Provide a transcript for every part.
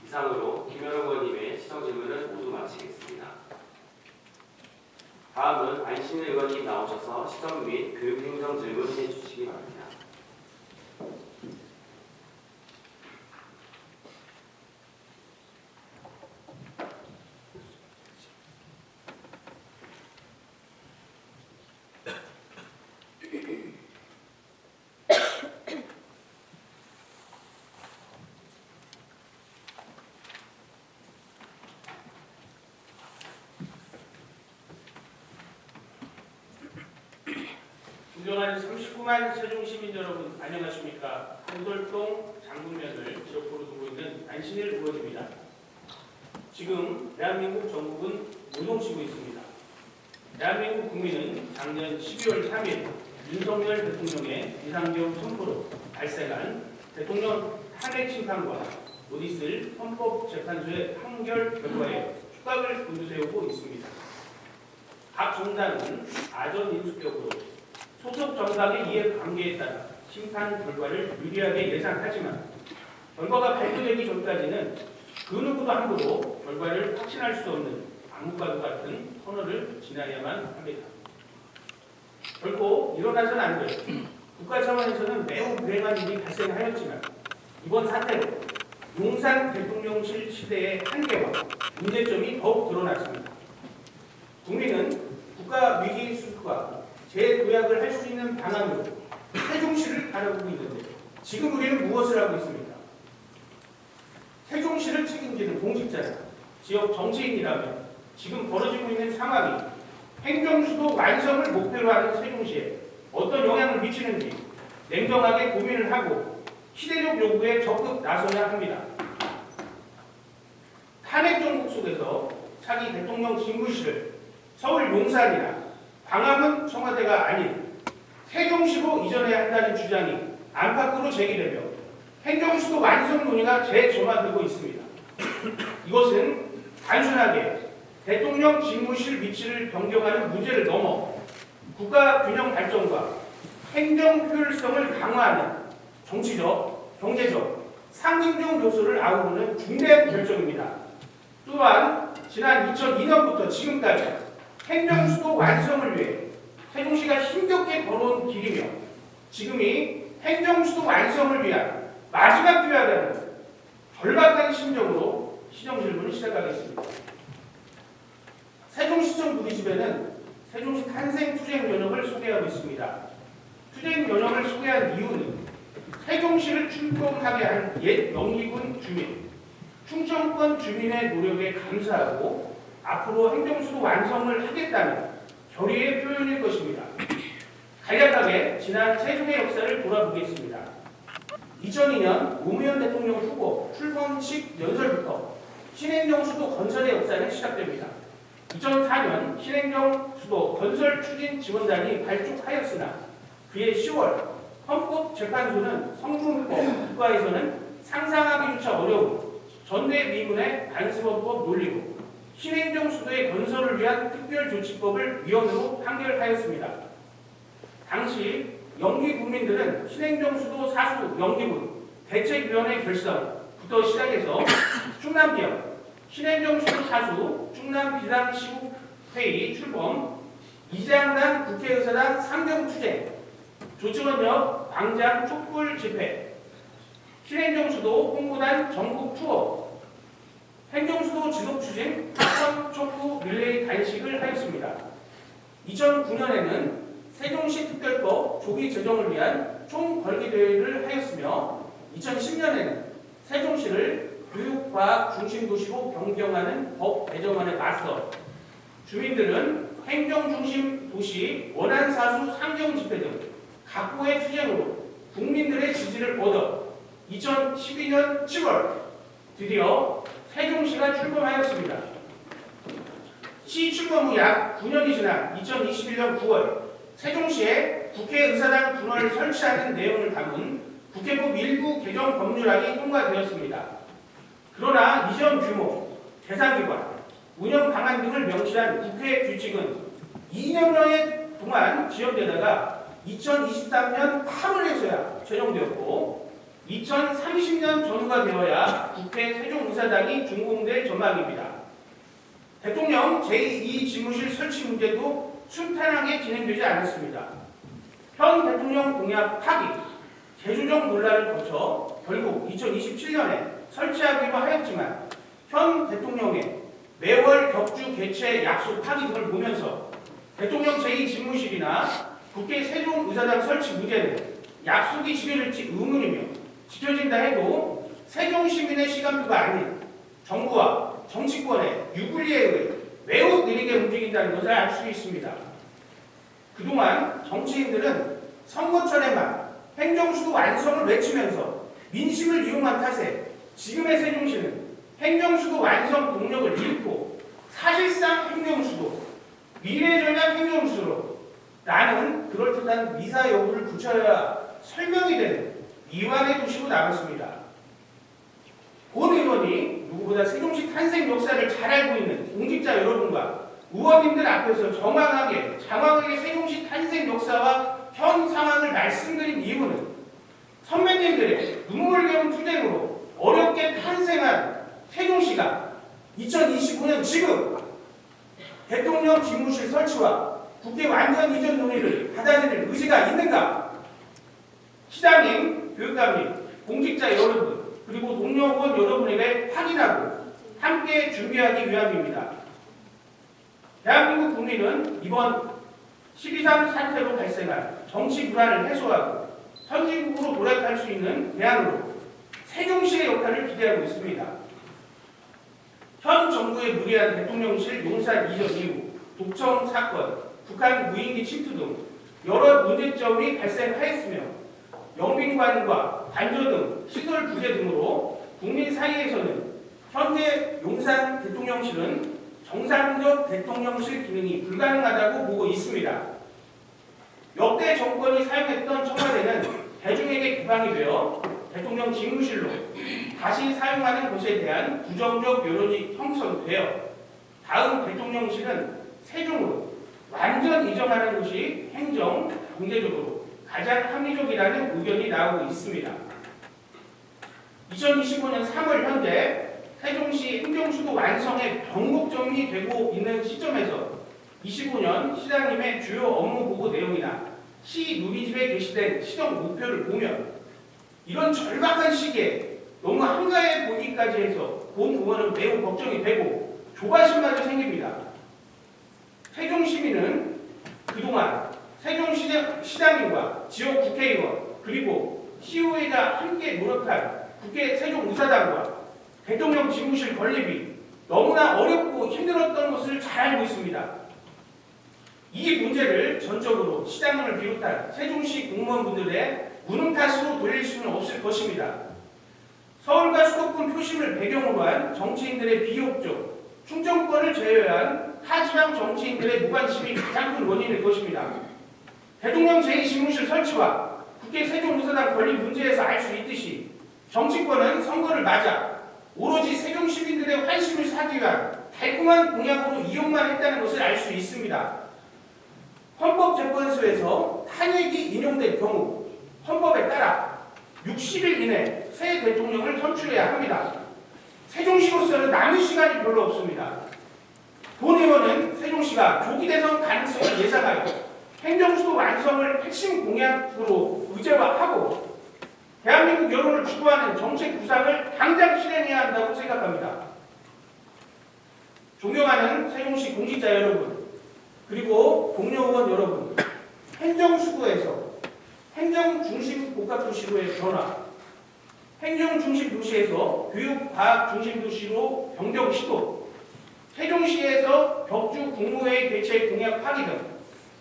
이상으로 김현욱 의원님의 시정 질문을 모두 마치겠습니다. 다음은 안신일 의원님 나오셔서 시정 및 교육행정 질문 해주시기 바랍니다. 존경하는 39만 세종시민 여러분, 안녕하십니까. 한돌동 장군면을 지역구로 두고 있는 안신일 의원입니다. 지금 대한민국 전국은 노동시고 있습니다. 대한민국 국민은 작년 12월 3일 윤석열 대통령의 비상경 선포로 발생한 대통령 탄핵 심판과 곧 있을 헌법재판소의 판결 결과에 축각을 곤두세우고 있습니다. 각 정당은 아전인수격으로 소속 정당의 이해관계에 따라 심판 결과를 유리하게 예상하지만 결과가 발표되기 전까지는 그 누구도 함부로 결과를 확신할 수 없는 암흑과도 같은 터널을 지나야만 합니다. 결코 일어나서는 안 될 국가 차원에서는 매우 불행한 일이 발생하였지만 이번 사태로 용산 대통령실 시대의 한계와 문제점이 더욱 드러났습니다. 국민은 국가 위기 수습과 재도약을 할 수 있는 방안으로 세종시를 바라보고 있는데 지금 우리는 무엇을 하고 있습니까? 세종시를 책임지는 공직자나 지역 정치인이라면 지금 벌어지고 있는 상황이 행정수도 완성을 목표로 하는 세종시에 어떤 영향을 미치는지 냉정하게 고민을 하고 시대적 요구에 적극 나서야 합니다. 탄핵 정국 속에서 차기 대통령 집무실을 서울 용산이나 광화문 청와대가 아닌 세종시로 이전해야 한다는 주장이 안팎으로 제기되며 행정수도 완성 논의가 재점화되고 있습니다. 이것은 단순하게 대통령 집무실 위치를 변경하는 문제를 넘어 국가 균형 발전과 행정 효율성을 강화하는 정치적, 경제적, 상징적 요소를 아우르는 중대한 결정입니다. 또한 지난 2002년부터 지금까지 행정수도 완성을 위해 세종시가 힘겹게 걸어온 길이며 지금이 행정수도 완성을 위한 마지막 기회라는 절박한 심정으로 시정 질문을 시작하겠습니다. 세종시청 누리집에는 세종시 탄생 투쟁 연역을 소개하고 있습니다. 투쟁 연역을 소개한 이유는 세종시를 출범하게 한 옛 영리군 주민, 충청권 주민의 노력에 감사하고 앞으로 행정수도 완성을 하겠다는 결의의 표현일 것입니다. 간략하게 지난 세종의 역사를 돌아보겠습니다. 2002년 노무현 대통령 후보 출범식 연설부터 신행정수도 건설의 역사는 시작됩니다. 2004년 신행정수도 건설 추진 지원단이 발족하였으나 그해 10월 헌법재판소는 성준법 국가에서는 상상하기조차 어려운 전대미문의 반스법법 논리로 신행정수도의 건설을 위한 특별조치법을 위헌으로 판결하였습니다. 당시 영기 국민들은 신행정수도 사수 영기군 대책위원회 결성부터 시작해서 충남기업, 신행정수도 사수 충남비상시국회의 출범, 이장단 국회의사당 3경 투쟁, 조치원역 광장 촛불 집회, 신행정수도 홍보단 전국 투어, 행정수도 지속 추진 학원 촉구 릴레이 단식을 하였습니다. 2009년에는 세종시 특별법 조기 제정을 위한 총걸기대회를 하였으며 2010년에는 세종시를 교육과학 중심도시로 변경하는 법 개정안에 맞서 주민들은 행정중심 도시 원안사수 상경 집회 등 각고의 투쟁으로 국민들의 지지를 얻어 2012년 7월 드디어 세종시가 출범하였습니다. 시 출범 후 약 9년이 지난 2021년 9월 세종시에 국회의사당 분원을 설치하는 내용을 담은 국회법 일부 개정 법률안이 통과되었습니다. 그러나 이전 규모, 대상기관, 운영 방안 등을 명시한 국회 규칙은 2년여 동안 지연되다가 2023년 8월에서야 제정되었고 2030년 전후가 되어야 국회 세종의사당이 의사당이 준공될 전망입니다. 대통령 제2 집무실 설치 문제도 순탄하게 진행되지 않았습니다. 현 대통령 공약 파기, 재조정 논란을 거쳐 결국 2027년에 설치하기로 하였지만 현 대통령의 매월 격주 개최 약속 파기 등을 보면서 대통령 제2 집무실이나 국회 세종의사당 설치 문제는 약속이 지켜질지 의문이며 지켜진다 해도 세종 시민의 시간표가 아닌 정부와 정치권의 유불리에 의해 매우 느리게 움직인다는 것을 알 수 있습니다. 그동안 정치인들은 선거철에만 행정수도 완성을 외치면서 민심을 이용한 탓에 지금의 세종시는 행정수도 완성 동력을 잃고 사실상 행정수도, 미래전략 행정수로 라는 그럴듯한 미사 여부를 붙여야 설명이 되는 미완의 도시로 남았습니다. 본 의원이 누구보다 세종시 탄생 역사를 잘 알고 있는 공직자 여러분과 의원님들 앞에서 장황하게 세종시 탄생 역사와 현 상황을 말씀드린 이유는 선배님들의 눈물겨운 투쟁으로 어렵게 탄생한 세종시가 2025년 지금 대통령 집무실 설치와 국회 완전 이전 논의를 받아들일 의지가 있는가? 시장님, 교육감님, 공직자 여러분, 그리고 동료 의원 여러분에게 확인하고 함께 준비하기 위함입니다. 대한민국 국민은 이번 12.3 사태로 발생한 정치 불안을 해소하고 선진국으로 도약할 수 있는 대안으로 세종시의 역할을 기대하고 있습니다. 현 정부의 무리한 대통령실 용산 이전 이후 독청 사건, 북한 무인기 침투 등 여러 문제점이 발생하였으며 영빈관과 관저 등 시설 부재 등으로 국민 사이에서는 현재 용산 대통령실은 정상적 대통령실 기능이 불가능하다고 보고 있습니다. 역대 정권이 사용했던 청와대는 대중에게 개방이 되어 대통령 집무실로 다시 사용하는 것에 대한 부정적 여론이 형성되어 다음 대통령실은 세종으로 완전 이전하는 것이 행정, 경제적으로 가장 합리적이라는 의견이 나오고 있습니다. 2025년 3월 현재 세종시 행정수도 완성의 변곡점이 되고 있는 시점에서 25년 시장님의 주요 업무 보고 내용이나 시 누리집에 게시된 시정 목표를 보면 이런 절박한 시기에 너무 한가해 보기까지 해서 본 의원은 매우 걱정이 되고 조바심마저 생깁니다. 세종시민은 그동안 세종시장님과 지역 국회의원 그리고 시의회가 함께 노력한 국회 세종의사당과 대통령 집무실 건립이 너무나 어렵고 힘들었던 것을 잘 알고 있습니다. 이 문제를 전적으로 시장님을 비롯한 세종시 공무원분들의 무능 탓으로 돌릴 수는 없을 것입니다. 서울과 수도권 표심을 배경으로 한 정치인들의 비협조, 충청권을 제외한 타지방 정치인들의 무관심이 가장 큰 원인일 것입니다. 대통령 제2집무실 설치와 국회 세종의사당 건립 문제에서 알 수 있듯이 정치권은 선거를 맞아 오로지 세종 시민들의 환심을 사기 위한 달콤한 공약으로 이용만 했다는 것을 알 수 있습니다. 헌법재판소에서 탄핵이 인용된 경우 헌법에 따라 60일 이내 새 대통령을 선출해야 합니다. 세종시로서는 남은 시간이 별로 없습니다. 본 의원은 세종시가 조기 대선 가능성을 예상하여 행정수도 완성을 핵심 공약으로 의제화하고 대한민국 여론을 주도하는 정책 구상을 당장 실행해야 한다고 생각합니다. 존경하는 세종시 공직자 여러분, 그리고 동료 의원 여러분, 행정수도에서 행정중심 복합도시로의 변화, 행정중심 도시에서 교육과학중심도시로 변경 시도, 세종시에서 격주 국무회의 개최 공약 파기 등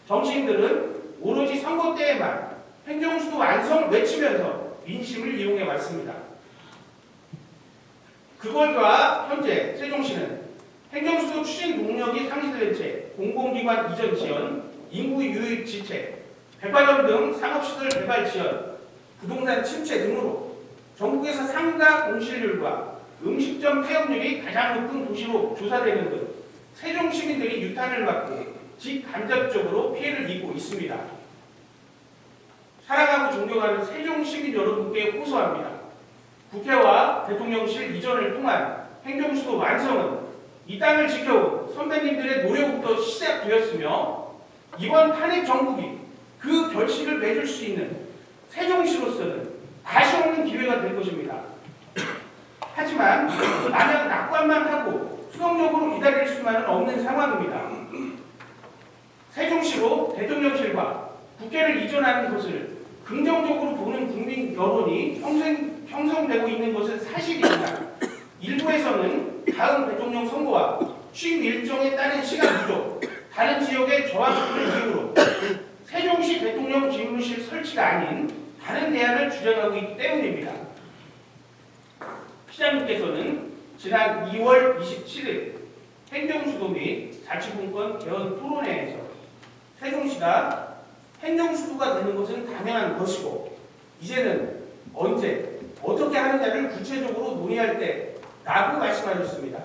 정치인들은 오로지 선거 때에만 행정수도 완성을 외치면서 민심을 이용해 왔습니다. 그걸과 현재 세종시는 행정수도 추진 동력이 상실된 채 공공기관 이전 지연, 인구 유입 지체, 백화점 등 상업시설 개발 지연, 부동산 침체 등으로 전국에서 상가 공실률과 음식점 폐업률이 가장 높은 도시로 조사되는 등 세종 시민들이 유탄을 받고 직간접적으로 피해를 입고 있습니다. 사랑하고 존경하는 세종 시민 여러분께 호소합니다. 국회와 대통령실 이전을 통한 행정수도 완성은 이 땅을 지켜온 선배님들의 노력부터 시작되었으며 이번 탄핵 정국이 그 결실을 맺을 수 있는 세종시로서는 다시 없는 기회가 될 것입니다. 하지만 마냥 낙관만 하고 수동적으로 기다릴 수만은 없는 상황입니다. 세종시로 대통령실과 국회를 이전하는 것을 긍정적으로 보는 국민 여론이 형성되고 있는 것은 사실입니다. 일부에서는 다음 대통령 선거와 취임 일정에 따른 시간 부족, 다른 지역의 저항을 이유로 세종시 대통령 집무실 설치가 아닌 다른 대안을 주장하고 있기 때문입니다. 시장님께서는 지난 2월 27일 행정수도 및 자치분권 개헌 토론회에서 세종시가 행정수도가 되는 것은 당연한 것이고 이제는 언제 어떻게 하느냐를 구체적으로 논의할 때라고 말씀하셨습니다.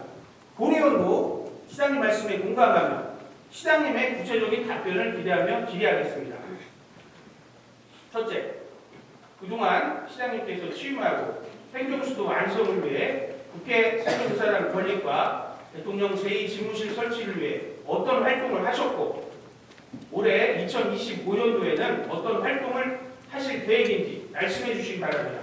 본의원도 시장님 말씀에 공감하며 시장님의 구체적인 답변을 기대하며 질의하겠습니다. 첫째, 그동안 시장님께서 취임하고 행정수도 완성을 위해 국회 세종조사단 건립과 대통령 제2집무실 설치를 위해 어떤 활동을 하셨고 올해 2025년도에는 어떤 활동을 하실 계획인지 말씀해 주시기 바랍니다.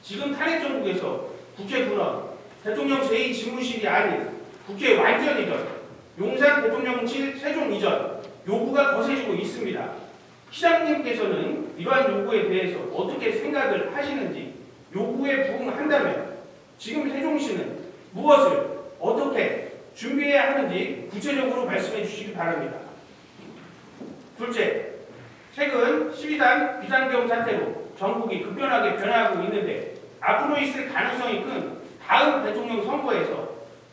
지금 탄핵 정국에서 국회 분원, 대통령 제2집무실이 아닌 국회 완전 이전, 용산 대통령실 세종 이전 요구가 거세지고 있습니다. 시장님께서는 이러한 요구에 대해서 어떻게 생각을 하시는지 요구에 부응한다면 지금 세종시는 무엇을 어떻게 준비해야 하는지 구체적으로 말씀해 주시기 바랍니다. 둘째, 최근 12단 비상경 사태로 전국이 급변하게 변화하고 있는데 앞으로 있을 가능성이 큰 다음 대통령 선거에서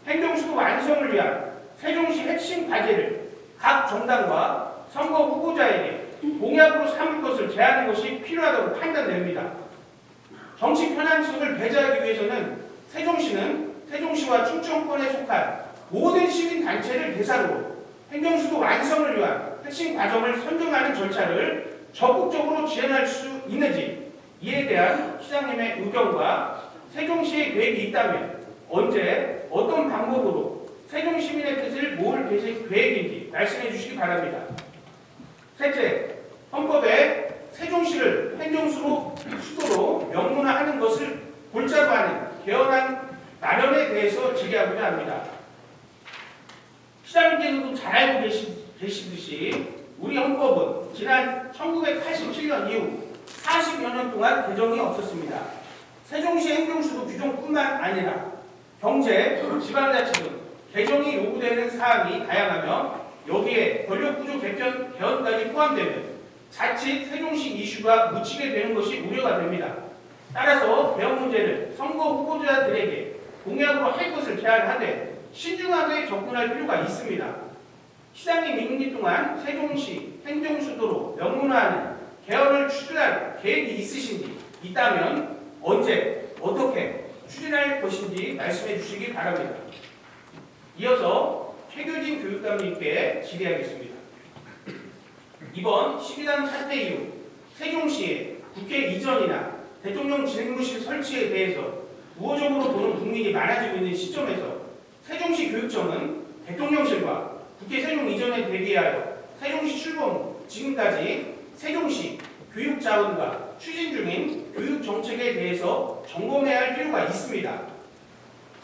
행정수도 완성을 위한 세종시 핵심 과제를 각 정당과 선거 후보자에게 공약으로 삼을 것을 제안하는 것이 필요하다고 판단됩니다. 정치 편향성을 배제하기 위해서는 세종시와 충청권에 속한 모든 시민단체를 대상으로 행정수도 완성을 위한 핵심 과정을 선정하는 절차를 적극적으로 지원할 수 있는지 이에 대한 시장님의 의견과 세종시의 계획이 있다면 언제 어떤 방법으로 세종 시민의 뜻을 모을 계획인지 말씀해 주시기 바랍니다. 셋째, 헌법에 세종시를 행정수도로 명문화하는 것을 골자로 하는 개헌안 마련에 대해서 질의하고자 합니다. 시장님께서도 잘 알고 계시듯이 우리 헌법은 지난 1987년 이후 40여 년 동안 개정이 없었습니다. 세종시 행정수도 규정뿐만 아니라 경제, 지방자치 등 개정이 요구되는 사항이 다양하며 여기에 권력구조 개헌까지 포함되면 자칫 세종시 이슈가 묻히게 되는 것이 우려가 됩니다. 따라서 개헌 문제를 선거 후보자들에게 공약으로 할 것을 제안하되 신중하게 접근할 필요가 있습니다. 시장님 임기 동안 세종시 행정수도로 명문화하는 개헌을 추진할 계획이 있으신지 있다면 언제 어떻게 추진할 것인지 말씀해 주시기 바랍니다. 이어서 최교진 교육감님께 질의하겠습니다. 이번 12단 사태 이후 세종시의 국회 이전이나 대통령 집무실 설치에 대해서 우호적으로 보는 국민이 많아지고 있는 시점에서 세종시 교육청은 대통령실과 국회 세종 이전에 대비하여 세종시 출범 후 지금까지 세종시 교육자원과 추진 중인 교육정책에 대해서 점검해야 할 필요가 있습니다.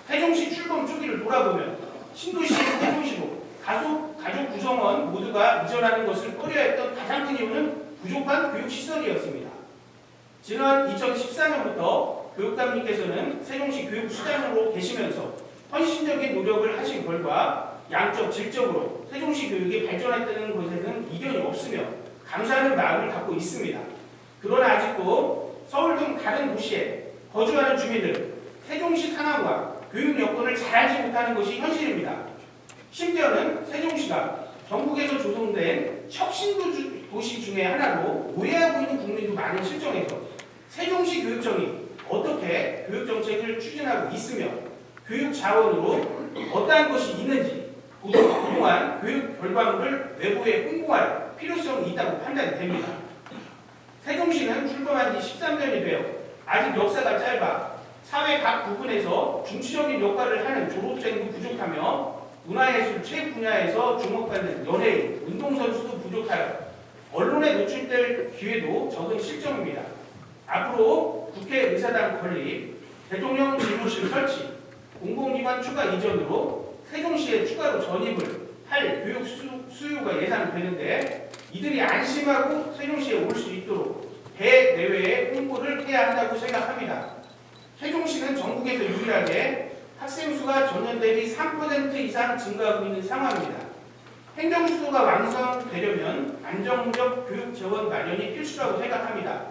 세종시 출범 초기를 돌아보면 신도시 세종시로 가족 구성원 모두가 이전하는 것을 꺼려했던 가장 큰 이유는 부족한 교육시설이었습니다. 지난 2014년부터 교육감님께서는 세종시 교육수장으로 계시면서 헌신적인 노력을 하신 결과 양적, 질적으로 세종시 교육이 발전했다는 것에는 이견이 없으며 감사하는 마음을 갖고 있습니다. 그러나 아직도 서울 등 다른 도시에 거주하는 주민들은 세종시 상황과 교육 여건을 잘 알지 못하는 것이 현실입니다. 심지어는 세종시가 전국에서 조성된 혁신도시 중에 하나로 오해하고 있는 국민도 많은 실정에서 세종시 교육청이 어떻게 교육정책을 추진하고 있으며 교육 자원으로 어떠한 것이 있는지 그동안 교육 결과물을 외부에 홍보할 필요성이 있다고 판단됩니다. 세종시는 출범한 지 13년이 되어 아직 역사가 짧아 사회 각 부분에서 중추적인 역할을 하는 졸업생도 부족하며 문화예술, 체육 분야에서 주목받는 연예인, 운동선수도 부족하여 언론에 노출될 기회도 적은 실정입니다. 앞으로 국회 의사당 건립, 대통령 집무실 설치, 공공기관 추가 이전으로 세종시에 추가로 전입을 할 교육 수요가 예상되는데 이들이 안심하고 세종시에 올 수 있도록 대내외에 홍보를 해야 한다고 생각합니다. 세종시는 전국에서 유일하게 학생 수가 전년 대비 3% 이상 증가하고 있는 상황입니다. 행정수도가 완성되려면 안정적 교육 재원 마련이 필수라고 생각합니다.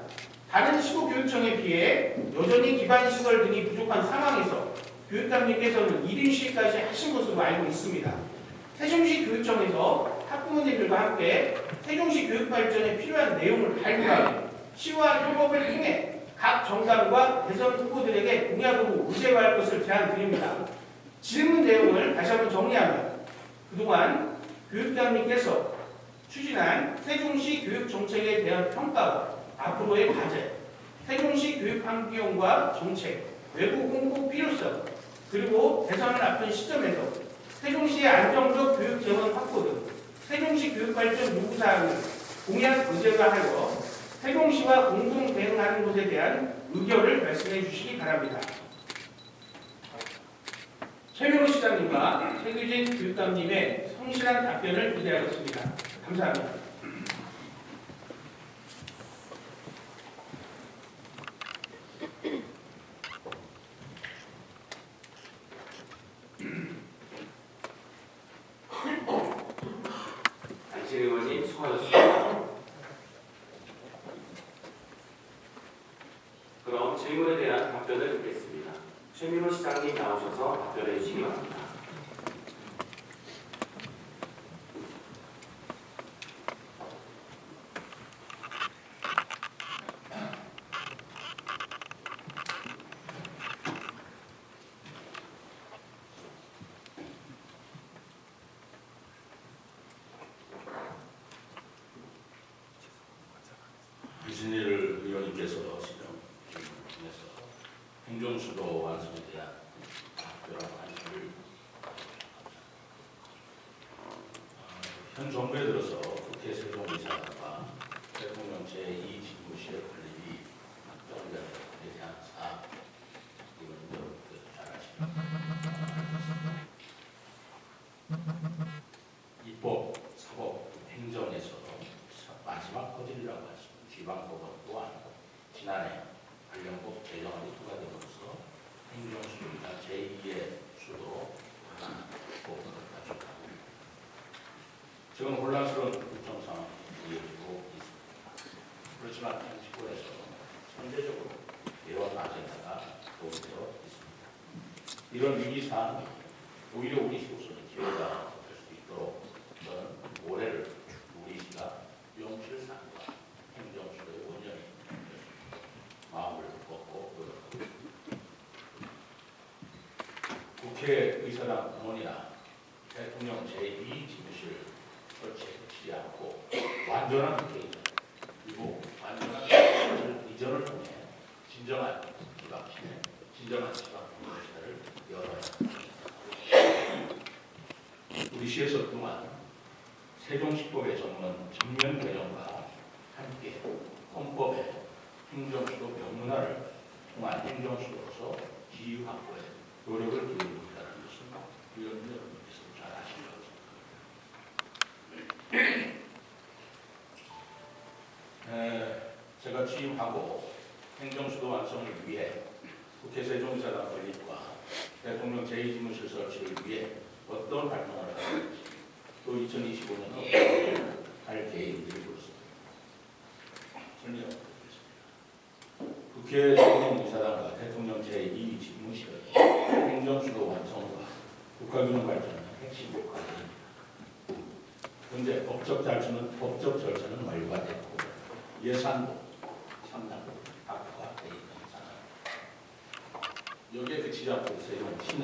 다른 시도교육청에 비해 여전히 기반시설 등이 부족한 상황에서 교육감님께서는 1인 시위까지 하신 것으로 알고 있습니다. 세종시 교육청에서 학부모님들과 함께 세종시 교육 발전에 필요한 내용을 발굴하며 시와 협업을 통해 각 정당과 대선 후보들에게 공약으로 의제화할 것을 제안드립니다. 질문 내용을 다시 한번 정리하면 그동안 교육감님께서 추진한 세종시 교육 정책에 대한 평가와 앞으로의 과제, 세종시 교육 환경과 정책, 외부 홍보 필요성, 그리고 대선을 앞둔 시점에서 세종시의 안정적 교육 재원 확보 등 세종시 교육 발전 요구 사항을 공약 의제화하여 세종시와 공동 대응하는 것에 대한 의견을 말씀해 주시기 바랍니다. 최명호 시장님과 최규진 교육감님의 성실한 답변을 기대하겠습니다. 감사합니다. 안실 의원님 수고하셨습니다. 그럼 질문에 대한 답변을 듣겠습니다. 최민호 시장님 나오셔서 답변해 주시기 바랍니다. 이순일 의원님께서 지금 통해서 행정수도 완성에 대한 답변하고 하시를 현 정부에 들어서 국회 세종이사단과 대통령 제2집무실 건립이 연결에 대한 사업 이건 여러분들 잘 아십니다. 입법, 사법, 행정에서 마지막 거질이라고 할 수 있습니다. 지방법원 또한 지난해 관련법 제정안이 통과됨으로써 행정수도이자 제2의 수도로 하나는 법원을 가져가고 지금 혼란스러운 국정 상황이 이어지고 있습니다. 그렇지만 현 시골에서 선제적으로 이런 아젠다가 도움되어 있습니다. 이런 위기 사안이 오히려 우리 시도선의 기회가 될 수 있도록 저는 올해를 우리 시가 명실상부가 행정수도의 원년이 마음을 먹고 노력하고 있습니다. 국회의사당 의원이나 대통령 제2집무실 설치하지 않고 완전한 국회의장 그리고 완전한 이전을 통해 진정한 지방시대, 진정한 지방공동체를 열어야 합니다. 우리 시에서 그동안 세종시법의 전면 개정과 함께 헌법에 행정수도 명문화를 통한 행정수도로서 기후 확보에 노력을 기울이고 있다는 것은 위원님께서 잘 아시는 것입니다. 제가 취임하고 행정수도 완성을 위해 국회 세종이사당 건립과 대통령 제2집무실 설치를 위해 어떤 활동을 하는지 또 2025년은 할 계획인지를 설명드리겠습니다. 국회 세종이사당과 대통령 제2집무실은 행정수도 완성과 국가균형 발전의 핵심 과제입니다. 현재 법적 절차는 완료가 됐고 예산도 상당히 확보가 되어 있는 상황입니다. 여기에 그치지 않고 세종시는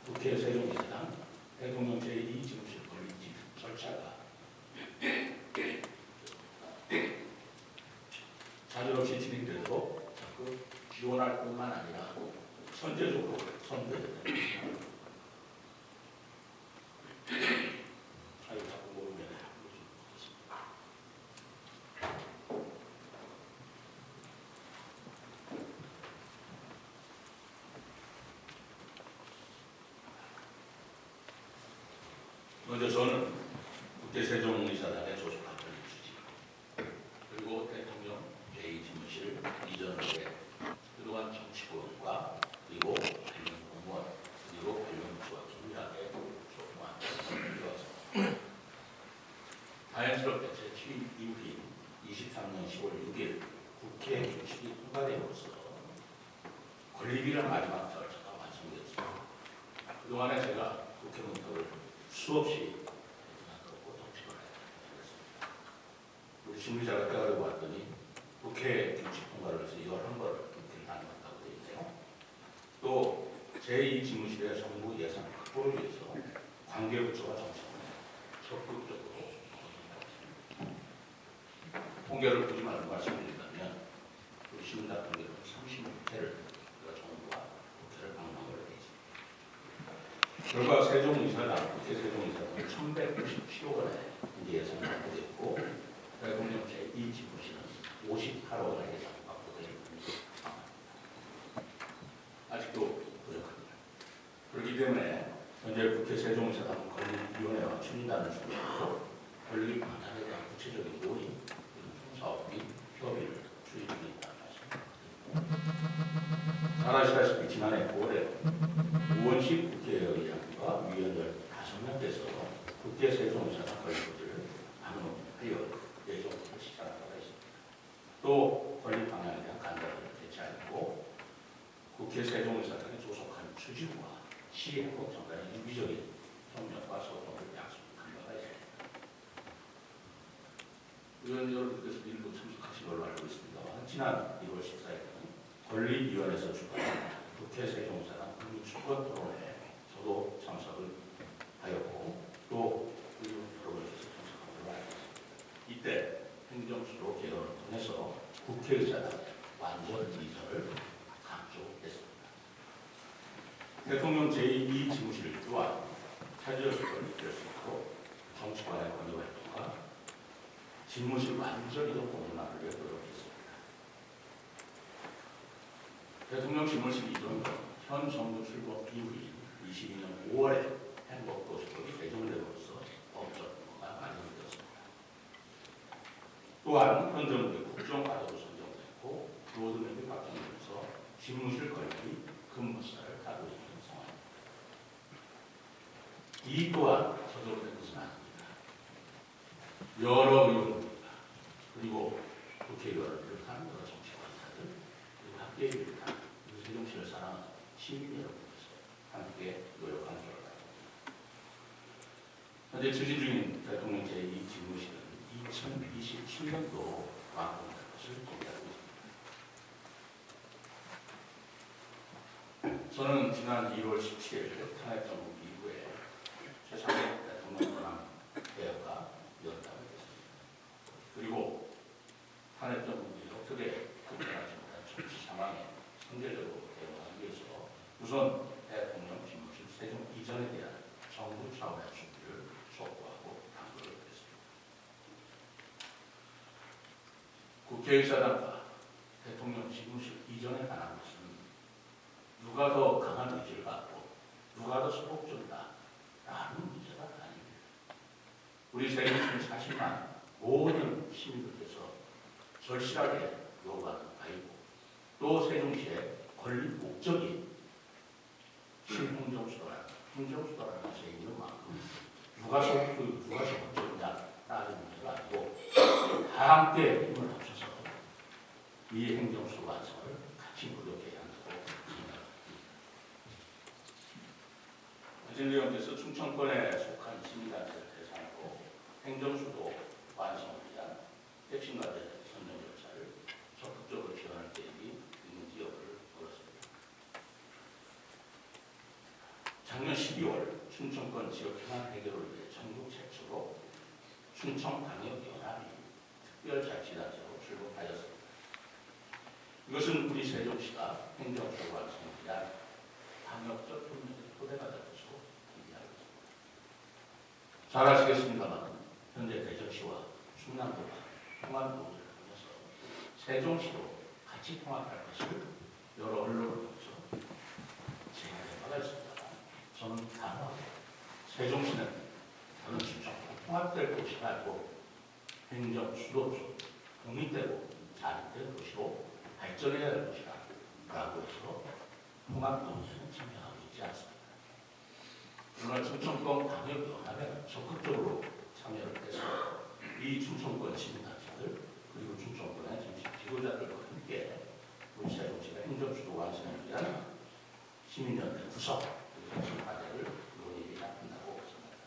국회 세종이사당 대통령 제2집무실 건립 절차가 자주 없이 진행되도록 적극 지원할 뿐만 아니라 선제적으로 선대해야 됩니다. 아이고, 자꾸 모르겠네. 먼저 저는 국회 세종의사당의 조직화를 주지, 그리고 대통령 제2집무실 이전을 위해 그동안 정치권과 그리고 관련 공무원 그리고 관련 부서와 긴밀하게 소통한 자연스럽게 제 취임 이후인 23년 10월 6일 국회 규칙이 통과됨으로써 권리비란 마지막 절차가 완성되었습니다. 그동안에 제가 국회 문턱을 수없이 고 정치권을 했습니다. 우리 심리자가 따라고 왔더니 국회 규칙 통과를 해서 11번을 국회를 다녀왔다고 되어 있네요. 또 제2집무실의 정부 예산 확보를 위해서 관계부처와 정치권에 적극적으로 통계를 보지 말고 말씀드린다면 우리 시민당 통계는 36회를 정부와 국회를 방문하고 되어 있습니다. 결과 세종의사당, 국회 세종의사당은 1197억 원의 예산이 확보되었고 대통령 제2집무실은 58억 원의 예산이 확보되어 있습니다. 아직도 부족합니다. 그렇기 때문에 현재 국회 세종의사당 권리위원회와 추진단을 중심으로 권리 방향에 대한 구체적인 논의, 사업 및 협의를 추진 중에 있다는 말씀입니다. 잘 아시다시피 지난해 9월에 우원식 국회의장과 위원들 5명께서 국회 세종의사당 권리부를 방문하여 예정을 시작한 바가 있습니다. 또 권리 방향에 대한 간담회를 개최하였고 국회 세종의사당에 조속한 추진과 시행법 전반의 유기적인 협력과 소통을 약속한 바가 있습니다. 의원 여러분께서 일부 참석하신 걸로 알고 있습니다만 지난 1월 14일에는 권리위원회에서 주관한 국회 세종의사당 국민주권 토론회에 저도 참석을 하였고 또 의원 여러분께서 참석한 걸로 알고 있습니다. 이때 행정수도 개헌을 통해서 국회의사당 완전 이전을 강조했습니다. 대통령 제2집무실 또한 차지력을 이끌 수 있도록 정치관의 권위활동과 집무실 완전 이동 공론화를 위해 노력했습니다. 대통령 집무실 이전은 현 정부 출범 이후인 22년 5월에 행법도시법이 개정됨으로써 법적 근거가 마련되었습니다. 또한 현 정부의 국정과도도 선정됐고 로드맵이 확정되면서 집무실 권력이 근무사를 따르고 있는 상황입니다. 이 또한 저절로 된 것은 아닙니다. 여러 의원들과 그리고 국회의원을 비롯한 여러 정치관사들 그리고 학계에 비롯한 세종시를 사랑하는 시민 여러분께서 함께 노력한 결과입니다. 현재 추진 중인 대통령 제2집무실은 2027년도 완공될 것을 기대하고 있습니다. 저는 지난 2월 17일 탄핵 정부 이후에 최상의 대통령 권한 개혁과 연담을 했습니다. 그리고 탄핵 정부가 어떻게 급변하지 못한 정치 상황에 선제적으로 대응하기 위해서 우선 대통령 집무실 세종 이전에 대한 정부 차원의 준비를 촉구하고 당부를 했습니다. 국회의사당과 대통령 집무실 이전에 관한 것은 누가 더 강한 의지를 갖고 누가 더 소극적이다라는 문제가 아닙니다. 우리 세종시민 40만 모든 시민들께서 절실하게 요구하는 바이고 또 세종시의 권리 목적이 신행정수도라는 행정수도라는 것에 있는 만큼 누가 소극적이냐 따지는 문제가 아니고 다 함께 힘을 합쳐서 이 행정수 완성을 같이 노력해야 한다고 생각합니다. 박진리 의원께서 충청권에 속한 시민단체를 대상으로 행정수도 완성을 위한 핵심 과제 선정 절차를 적극적으로 지원할 계획이 있는지 여부를 물었습니다. 작년 12월 충청권 지역 현안 해결을 위해 전국 최초로 충청광역연합이 특별자치단체로 출범하였습니다. 이것은 우리 세종시가 행정수 완성을 위한 강력적 협력의 토대가 될 것으로 기대하고 있습니다. 잘 아시겠습니다만 현재 대전시와 충남도가 통합 논의를 하면서 세종시도 같이 통합할 것을 여러 언론을 통해서 제안해 바가 있습니다. 저는 단호하게 세종시는 다른 충청과 통합될 것이라 알고 행정 수도로 독립되고 자립된 도시로 발전해야 할 것이다 라고 해서 통합 논의에는 참여하고 있지 않습니다. 그러나 충청권 광역연합에는 적극적으로 참여를 해서 이 충청권 시민단체들 그리고 충청권의 정치 지도자들과 함께 우리 세종시가 행정수도 완성을 위한 시민연대 구성 그리고 과제를 논의해야 한다고 생각합니다.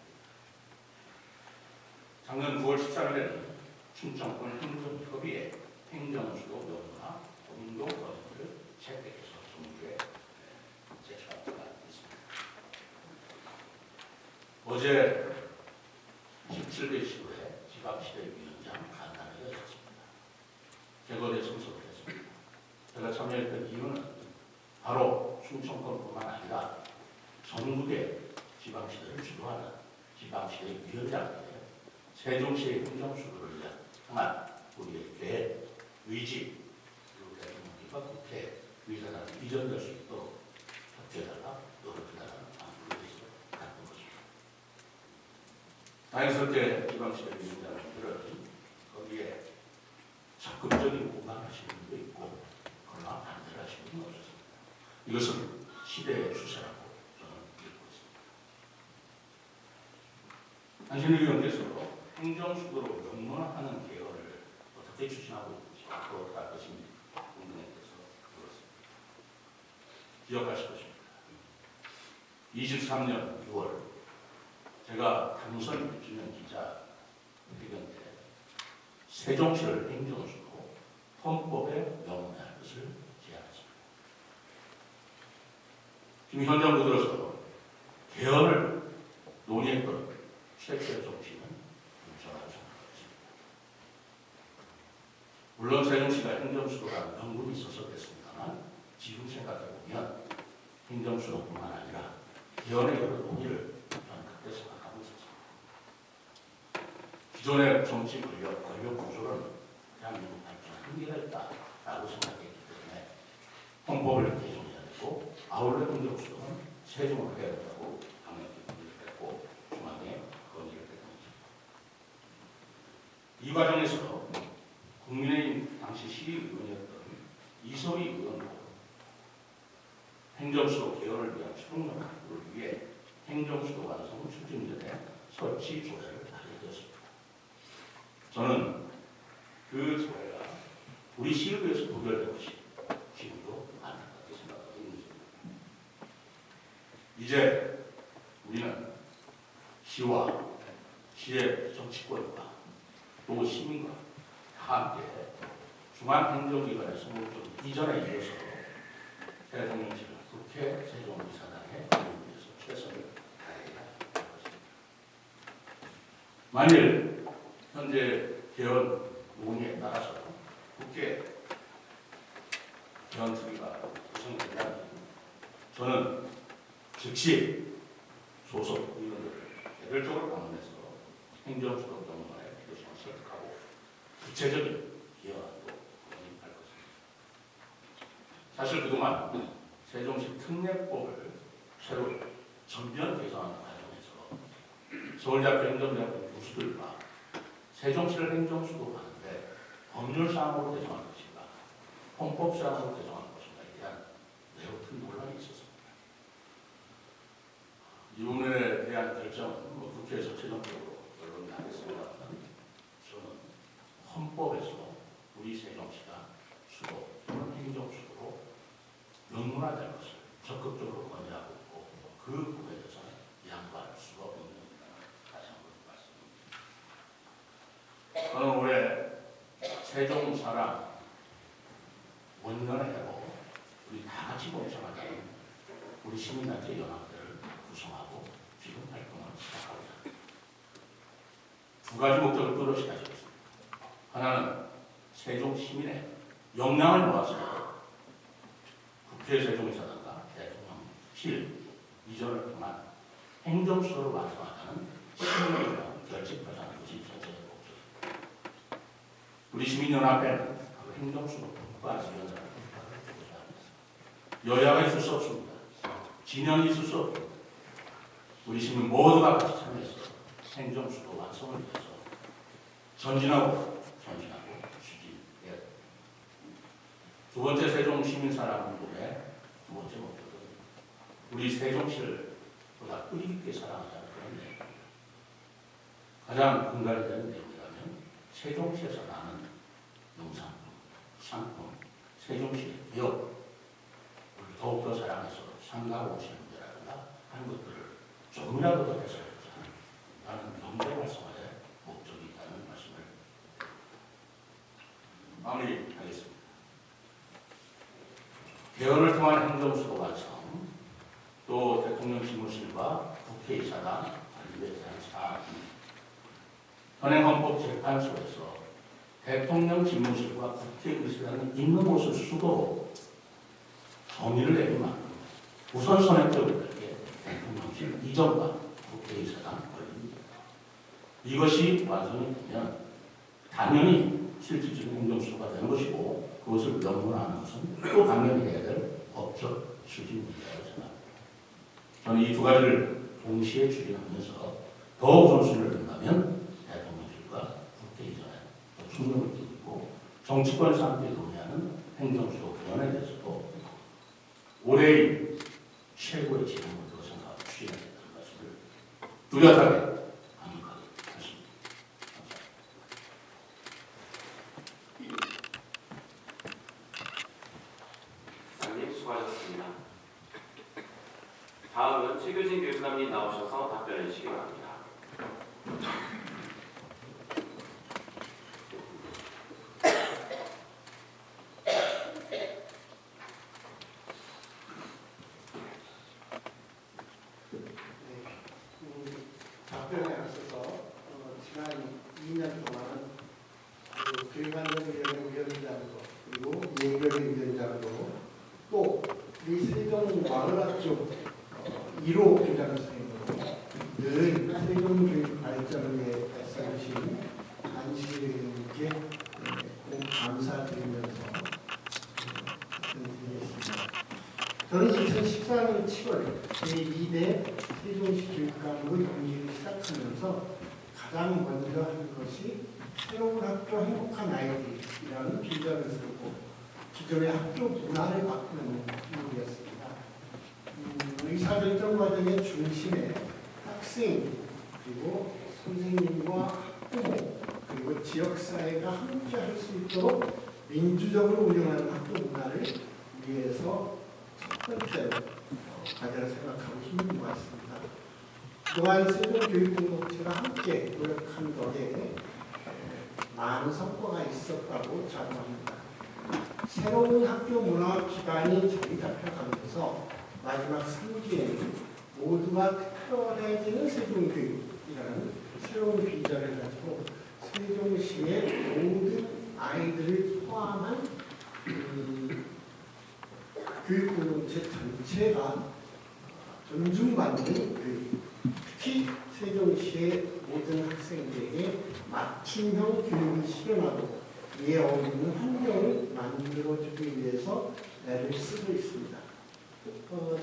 작년 9월 13일에는 충청권 행정협의회 행정수도 명문화 고민도 건의를 채택해서 정부에 제출한 바가 있습니다. 어제 17대 시도에 지방시대위원장 간담회가 있었습니다. 개거대 참석을 했습니다. 제가 참여했던 이유는 바로 충청권뿐만 아니라 전국의 지방시대를 주도하는 지방시대위원장들의 세종시의 행정수도를 위한 향한 우리의 계획, 의지, 그리고 대통령과 국회 의사가 이전될 수 있도록 협조해달라, 노력해달라는 당부를 위해서 갖는 것입니다. 자연스럽게 지방시대 위원장들은 거기에 적극적인 공감하시는 분도 있고 그러나 반대를 하시는 분은 없었습니다. 이것은 시대의 추세라고 저는 믿고 있습니다. 안신일 의원께서 행정수도로 명문화하는 계획을 어떻게 추진하고 있는지 앞으로 갈 것인지 궁금해서 물었습니다. 기억하실 것입니다. 23년 6월 제가 당선 1주년 기자 회견 때 세종시를 행정수도 헌법에 명문화할 것을 제안했습니다. 지금 현 정부 들어서 개헌을 논의했던 최초의 정치인은 저라고 생각합니다. 물론 세종시가 행정수도라는 명분이 있어서 그랬습니다만 지금 생각해보면 행정수도뿐만 아니라 개헌의 여러 논의를 저는 그때 생각하고 있었습니다. 기존의 정치 권력 구조는 대한민국 발전에 한계가 있다라고 생각했기 때문에 헌법을 개정해야 되고 아울러 행정수도는 세종을 해야 된다고 강력히 논의를 했고 중앙에 건의를 했던 것입니다. 이 과정에서 국민의힘 당시 시의원이었던 이소희 의원도 행정수도 개헌을 위한 최종 연구를 위해 행정수도 완성 추진전에 설치 조례를 하게 되었습니다. 저는 그 조례가 우리 시의회에서 부결된 것이 지금도 안타깝게 생각하고 있는 것입니다. 이제 우리는 시와 시의 정치권과 또 시민과 다 함께 중앙행정기관의 성공적 이전에 이어서 대통령실을 국회 세종이사당에 위해서 최선을 다해야 할 것입니다. 만일 현재 개헌 논의에 따라서 국회 개헌특위가 구성된다면 저는 즉시 소속 의원들을 개별적으로 방문해서 행정수도 명문화의 필요성을 설득하고 구체적인 개헌안도 논의할 것입니다. 사실 그동안 세종시 특례법을 새로 전면 개정하는 과정에서 서울대학교 행정대학교 교수들과 세종시를 행정수도 하는데 법률사항으로 개정할 것인가 헌법사항으로 개정할 것인가에 대한 매우 큰 논란이 있었습니다. 이 부분에 대한 결정은 국회에서 최종적으로 결론이 나겠습니다만 저는 헌법에서 우리 세종시가 수도 또는 행정수도로 명문화될 것을 적극적으로 권유하고 있고 그 부분에 대해서는 양보할 수가 없는 겁니다. 다시 한번 말씀드립니다. 저는 올해 세종 사랑 원년의 해로 우리 다 같이 동참하자는 우리 시민단체 연합회를 구성하고 지금 활동을 시작하고자 합니다. 두 가지 목적을 뚜렷이 가지고 있습니다. 하나는 세종 시민의 역량을 모아서 국회 세종이사당과 대통령 실, 이전을 통한 행정수도를 완성하자는 시민연합 결집하자는 것이 전체적 목적입니다. 우리 시민연합회는 그 행정수도 국가지원자를 여야가 있을 수 없습니다. 진영이 있을 수 없습니다. 우리 시민 모두가 같이 참여해서 행정수도 완성을 위해서 전진하고 추진해야 됩니다. 두 번째 세종시민사랑운동의 두 번째 목표는 우리 세종시를 보다 뿌리 깊게 사랑하자는 그런 내용입니다. 가장 근간되는 내용이라면 세종시에서 나는 농산품, 상품, 세종시의 기업, 더욱더 사랑해서 상가하고 오시는 분들이라든가 하는 것들을 조금이라도 더 해소하자 하는 경제 활성화의 목적이 있다는 말씀을 마무리하겠습니다. 개헌을 통한 행정수도 완성, 또 대통령 집무실과 국회의사당 관리에 대한 사안입니다. 현행헌법재판소에서 대통령 집무실과 국회의사당이 있는 곳을 수도로 정의를 내린 만큼 우선 선행적으로 대통령실 이전과 국회의사당 권리입니다. 이것이 완성이 되면 당연히 실질적인 행정수도가 되는 것이고 그것을 명분하는 것은 또 당연히 해야 될 법적 추진 문제라고 생각합니다. 저는 이 두 가지를 동시에 추진하면서 더 우선순위를 둔다면 대통령실과 국회 이전에 더 충분을 기울이고 정치권에서 함께 논의하는 행정수도 개헌에 대해서도 올해의 최고의 지원으로 생각하고 추진하겠다는 말씀을 뚜렷하게 강력하게 하십니다. 이사님 수고하셨습니다. 다음은 최규진 교수님이 나오셔서 답변해 주시기 바랍니다. 답변에 앞서서 지난 2년 동안 교육안전위원회위원장으로 그리고 예결위원장으로 또 우리 세종 마을학교 1호 교장 선생님으로 늘 세종교육 발전을 위해 애써주신 안시의원님께 꼭 감사드리면서 드리겠습니다. 저는 2014년 7월 제2대 세종시 교육감으로 임기를 시작하면서 가장 먼저 한 것이 새로운 학교 행복한 아이들이라는 비전을 세우고 기존의 학교 문화를 바꾸는 일이었습니다. 의사결정 과정의 중심에 학생 그리고 선생님과 학부모 그리고 지역사회가 함께 할 수 있도록 민주적으로 운영하는 학교 문화를 위해서 첫 번째로 과제라 생각하고 힘든 것 같습니다. 그동안 세종교육공동체가 함께 노력한 덕에 많은 성과가 있었다고 자부합니다. 새로운 학교 문화 기반이 자리 잡혀가면서 마지막 3기에는 모두가 특별해지는 세종교육이라는 새로운 비전을 가지고 세종시의 모든 아이들을 포함한 교육공동체 전체가 존중받는 교육, 특히 세종시의 모든 학생들에게 맞춤형 교육을 실현하고 이에 어울리는 환경을 만들어주기 위해서 애를 쓰고 있습니다.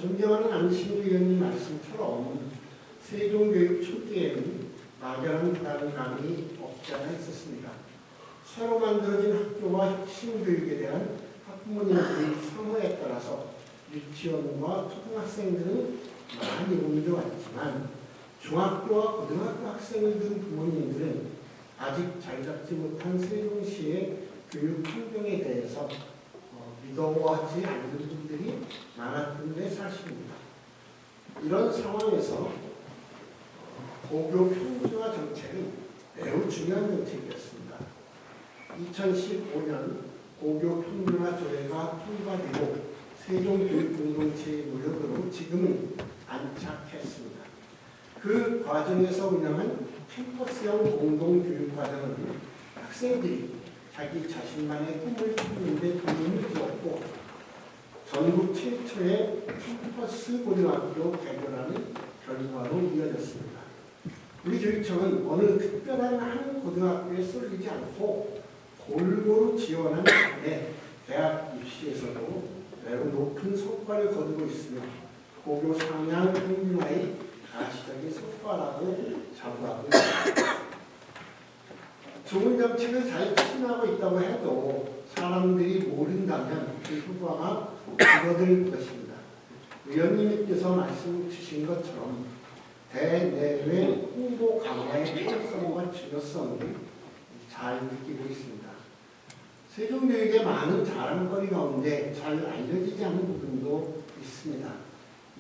존경하는 안신우 의원님 말씀처럼 세종교육 초기에는 막연한 불안감이 없지 않아 있었습니다. 새로 만들어진 학교와 혁신교육에 대한 학부모님들의 사모에 따라서 유치원과 초등학생들은 많이 옮겨왔지만 중학교와 고등학교 학생을 둔 부모님들은 아직 잘 잡지 못한 세종시의 교육 환경에 대해서 믿어하지 않는 분들이 많았던 게 사실입니다. 이런 상황에서 고교 평준화 정책은 매우 중요한 정책이었습니다. 2015년 고교 평준화 조례가 통과되고 세종교육공동체의 노력으로 지금은 안착했습니다. 그 과정에서 운영한 캠퍼스형 공동교육과정은 학생들이 자기 자신만의 꿈을 찾는 데 도움을 주었고 전국 최초의 캠퍼스 고등학교 개설하는 결과로 이어졌습니다. 우리 교육청은 어느 특별한 한 고등학교에 쏠리지 않고 골고루 지원한 덕분에 대학 입시에서도 매우 높은 성과를 거두고 있으며 고교 상향 평균화의 가시적인 성과라고 자부하고 있습니다. 좋은 정책을 잘 추진하고 있다고 해도 사람들이 모른다면 그 효과가 줄어들 것입니다. 의원님께서 말씀 주신 것처럼 대내외 홍보 강화의 필요성과 중요성을 잘 느끼고 있습니다. 세종교육의 많은 자랑거리 가운데 잘 알려지지 않은 부분도 있습니다.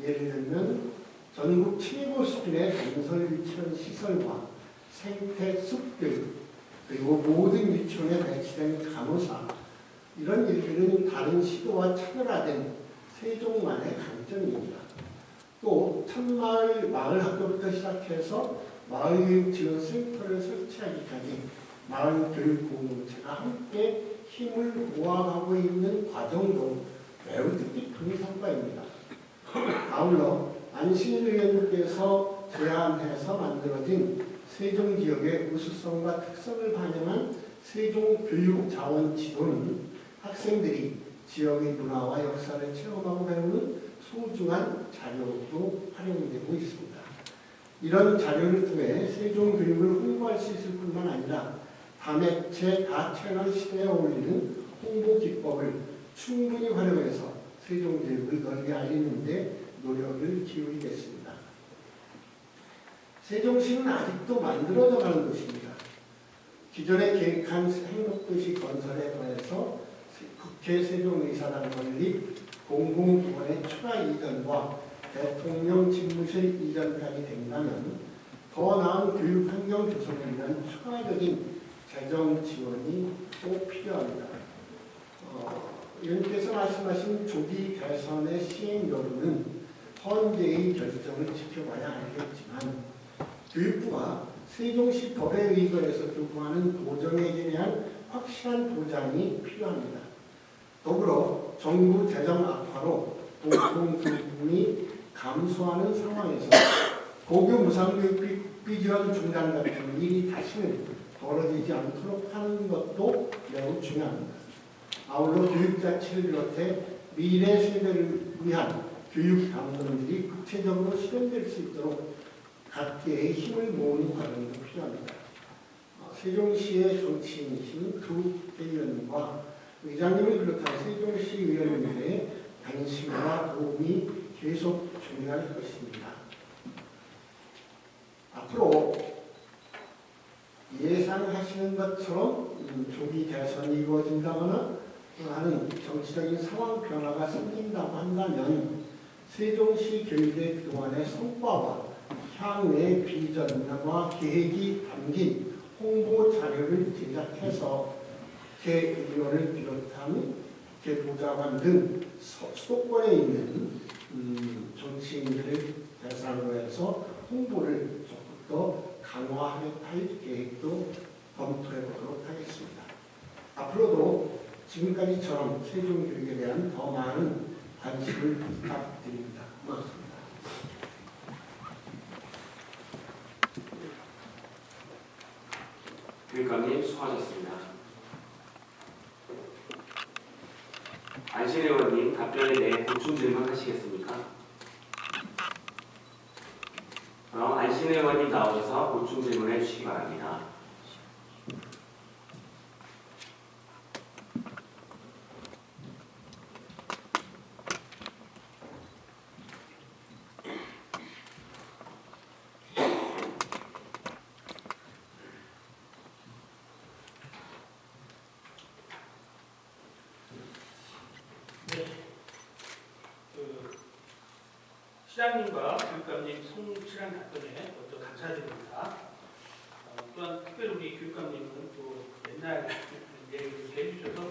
예를 들면 전국 최고 수준의 건설 유치원 시설과 생태 숲들 그리고 모든 유치원에 배치된 간호사 이런 일들은 다른 시도와 차별화된 세종만의 강점입니다. 또 천마을 마을학교부터 시작해서 마을교육지원센터를 설치하기까지 마을교육공동체가 함께 힘을 모아가고 있는 과정도 매우 뜻깊은 성과입니다. 아울러 안신일 의원님께서 제안해서 만들어진 세종지역의 우수성과 특성을 반영한 세종교육자원지도는 학생들이 지역의 문화와 역사를 체험하고 배우는 소중한 자료로 활용되고 있습니다. 이런 자료를 통해 세종교육을 홍보할 수 있을 뿐만 아니라 다매체 다채널 시대에 어울리는 홍보 기법을 충분히 활용해서 세종교육을 널리 알리는 데 노력을 기울이겠습니다. 세종시는 아직도 만들어져가는 곳입니다. 기존에 계획한 행복도시 건설에 더해서 국회 세종의사당 건립, 공공기관의 추가 이전과 대통령 집무실 이전까지 된다면 더 나은 교육환경 조성을 위한 추가적인 재정 지원이 꼭 필요합니다. 의원님께서 말씀하신 조기 대선의 시행 여부는 헌재의 결정을 지켜봐야 알겠지만 교육부가 세종시 법에 의거해서 요구하는 도정에게 대한 확실한 보장이 필요합니다. 더불어 정부 재정 악화로 공공교육비 감소하는 상황에서 고교 무상교육비 지원 중단 같은 일이 다시는 벌어지지 않도록 하는 것도 매우 중요합니다. 아울러 교육자치를 비롯해 미래 세대를 위한 교육 방법들이 구체적으로 실현될 수 있도록 각계의 힘을 모으는 과정도 필요합니다. 세종시의 정치인이신 두 의원님과 의장님을 비롯한 세종시 의원님들의 관심과 도움이 계속 중요할 것입니다. 앞으로 예상하시는 것처럼 조기 대선이 이루어진다거나 하는 정치적인 상황 변화가 생긴다고 한다면 세종시 교육의 그동안의 성과와 향후의 비전과 계획이 담긴 홍보 자료를 제작해서 국회의원을 비롯한 국회보좌관 등 수도권에 있는 정치인들을 대상으로 해서 홍보를 조금 더 강화할 계획도 검토해 보도록 하겠습니다. 앞으로도 지금까지처럼 세종교육에 대한 더 많은 관심을 부탁드립니다. 고맙습니다. 교육감님 수고하셨습니다. 안신 의원님 답변에 대해 보충 질문하시겠습니까? 그럼 안신 의원님 나오셔서 보충 질문해 주시기 바랍니다. 시장님과 교육감님 성실한 답변에 먼저 감사드립니다. 또한 특별히 우리 교육감님은 또 옛날 얘기를 해주셔서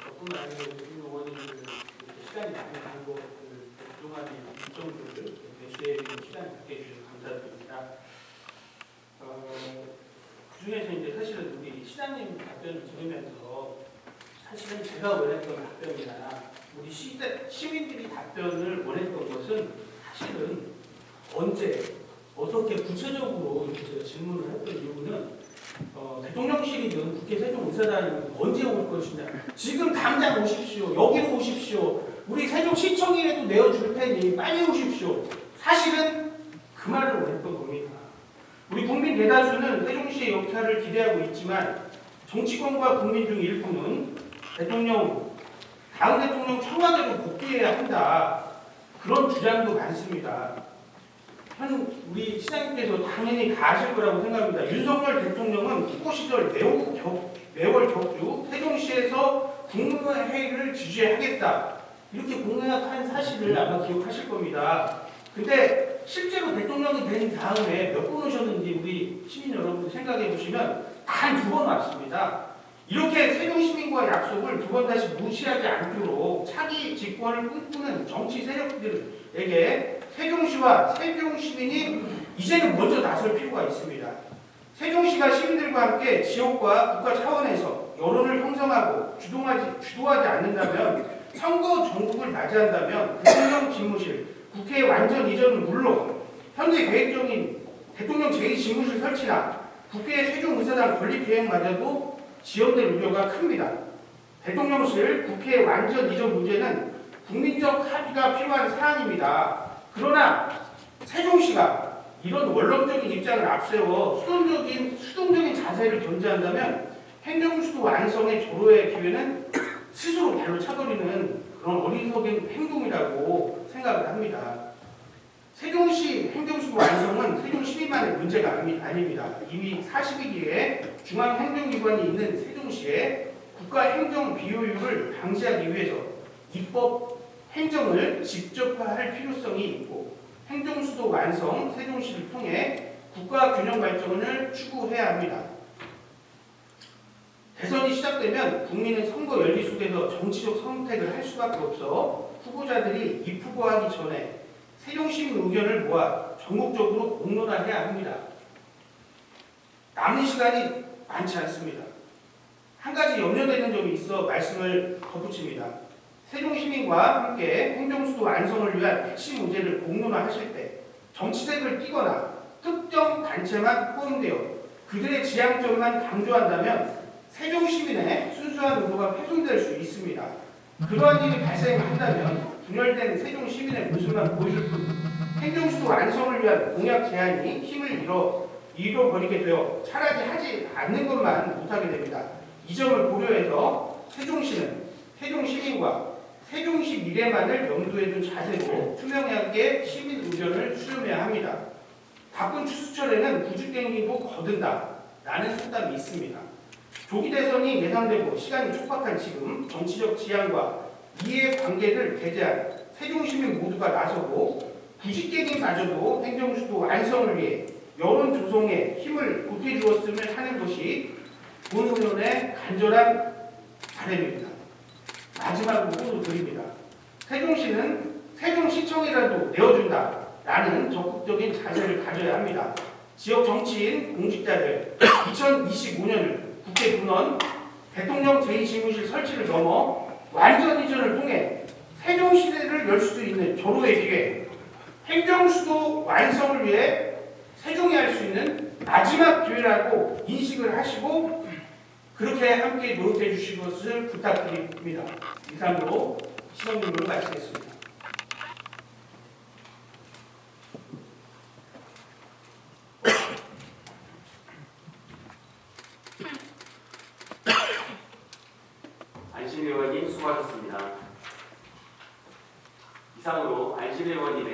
저뿐만 아니고 우리 의원님들 시간이 많이 나는 그동안의 일정들을 배수해 주는 시간을 갖게 해주셔서 감사드립니다. 그중에서 이제 사실은 우리 시장님 답변을 들으면서 사실은 제가 원했던 답변이나 우리 시민들이 답변을 원했던 것은 사실은 언제 어떻게 구체적으로 이렇게 제가 질문을 했던 이유는 대통령실이든 국회 세종의사당이든 언제 올 것이냐. 지금 당장 오십시오. 여기로 오십시오. 우리 세종시청이라도 내어줄 테니 빨리 오십시오. 사실은 그 말을 원했던 겁니다. 우리 국민 대다수는 세종시의 역할을 기대하고 있지만 정치권과 국민 중 일부는 다음 대통령 청와대로 복귀해야 한다. 그런 주장도 많습니다. 우리 시장님께서 당연히 다 아실 거라고 생각합니다. 윤석열 대통령은 후보 시절 매월 격주 세종시에서 국무회의를 지지하겠다. 이렇게 공약한 사실을 아마 기억하실 겁니다. 근데 실제로 대통령이 된 다음에 몇 번 오셨는지 우리 시민 여러분 생각해 보시면 단 2번 왔습니다. 이렇게 세종시민과 약속을 2번 다시 무시하지 않도록 차기 집권을 꿈꾸는 정치 세력들에게 세종시와 세종시민이 이제는 먼저 나설 필요가 있습니다. 세종시가 시민들과 함께 지역과 국가 차원에서 여론을 형성하고 주도하지 않는다면, 선거 전국을 맞이한다면 대통령 집무실, 국회 완전 이전은 물론 현재 계획적인 대통령 제2집무실 설치나 국회 세종의사당 건립 계획마저도 지연될 우려가 큽니다. 대통령실, 국회 완전 이전 문제는 국민적 합의가 필요한 사안입니다. 그러나 세종시가 이런 원론적인 입장을 앞세워 수동적인 자세를 견제한다면 행정수도 완성의 조로의 기회는 스스로 발로 차버리는 그런 어리석은 행동이라고 생각을 합니다. 세종시 행정수도 완성은 세종시민만의 문제가 아닙니다. 이미 42기의 중앙행정기관이 있는 세종시에 국가행정 비효율을 방지하기 위해서 입법 행정을 직접화할 필요성이 있고, 행정수도 완성 세종시를 통해 국가균형 발전을 추구해야 합니다. 대선이 시작되면 국민은 선거 열기 속에서 정치적 선택을 할 수밖에 없어 후보자들이 입후보하기 전에 세종시민 의견을 모아 전국적으로 공론화해야 합니다. 남은 시간이 많지 않습니다. 한 가지 염려되는 점이 있어 말씀을 덧붙입니다. 세종시민과 함께 행정수도 완성을 위한 핵심 문제를 공론화하실 때 정치색을 띠거나 특정 단체만 포함되어 그들의 지향점만 강조한다면 세종시민의 순수한 의도가 훼손될 수 있습니다. 그러한 일이 발생한다면 분열된 세종시민의 모습만 보여줄 뿐 행정수도 완성을 위한 공약 제안이 힘을 잃어버리게 되어 차라리 하지 않는 것만 못하게 됩니다. 이 점을 고려해서 세종시는 세종시민과 세종시 미래만을 염두에 둔 자세로 투명하게 시민 의견을 수렴해야 합니다. 바쁜 추수철에는 구직갱이도 거둔다 라는 속담이 있습니다. 조기 대선이 예상되고 시간이 촉박한 지금 정치적 지향과 이해관계를 배제한 세종시민 모두가 나서고 구직갱이마저도 행정수도 완성을 위해 여론 조성에 힘을 보태주었으면 하는 것이 본 의원의 간절한 바람입니다. 마지막으로 호소드립니다. 세종시는 세종시청이라도 내어준다라는 적극적인 자세를 가져야 합니다. 지역 정치인, 공직자들 2025년을 국회 분원, 대통령 제2집무실 설치를 넘어 완전 이전을 통해 세종시대를 열 수도 있는 절호의 기회, 행정수도 완성을 위해 세종이 할 수 있는 마지막 기회라고 인식을 하시고 그렇게 함께 노력해 주실 것을 부탁드립니다. 이상으로 시정님으로 마치겠습니다. 안신 의원님 수고하셨습니다. 이상으로 안신 의원님의